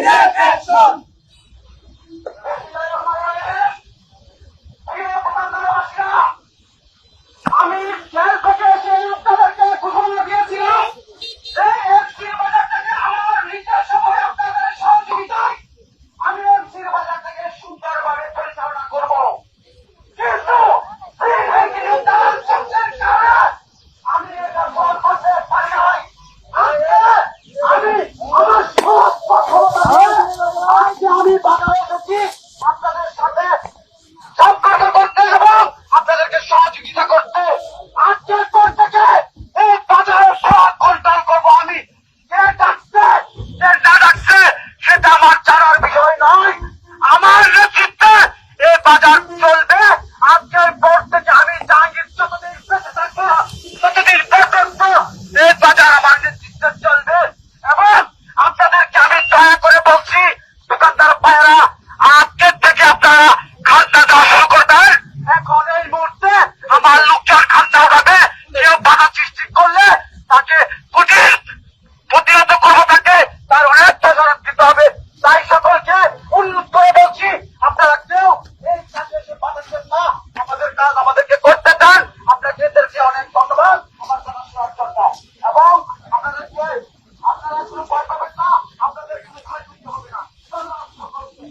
Direct action! আমি jail থেকে এসে আপনাদেরকে ঘোষণা দিয়েছিলাম যে এফসির বাজার থেকে আমার নিজের সময় আপনাদের সহযোগিতায় আমি এফসির বাজার থেকে সুন্দরভাবে পরিচালনা করব, কিন্তু আমি এটা বল করতে পারি নাই। আমি আমার সব আমি বাজারে এসেছি আপনাদের সাথে সম্পর্ক করতে এবং আপনাদেরকে সহযোগিতা করতে। আজকের পর থেকে এই বাজারে সব কন্ট্রোল করবো আমি। কে ডাকছে কে না ডাকছে সেটা আমার জানার বিষয় নয়। আমার নেতৃত্বে এই বাজার চলবে। আজকের পর থেকে আমি জাহাঙ্গীর যতদিন বেঁচে থাকবো ততদিন পর্যন্ত এই বাজার আমার নেতৃত্বে চলবে। এবং আপনাদেরকে আমি দয়া করে বলছি, দোকানদার ভাইয়েরা, আজকের থেকে আপনারা খাদ্য দেওয়া শুরু করবেন। এখন এই মুহূর্তে আমার লোকজন খাদ্য উঠাবে। কেউ বাধা সৃষ্টি করলে তাকে প্রতিহত করবো, তাকে তার অনেক প্রচারণ দিতে হবে। তাই সকলকে অনুরোধ করে বলছি, আপনারা কেউ এই কাজে এসে বাধা দেন না। আমাদের কাজ আমাদেরকে করতে দেন। আপনাদেরকে অনেক ধন্যবাদ আমার জানা শোনার জন্য। এবং আপনারা কোনো ভয় পাবেন না, আপনাদের কোনো ভয় করতে হবে না। ধন্যবাদ সকলকে।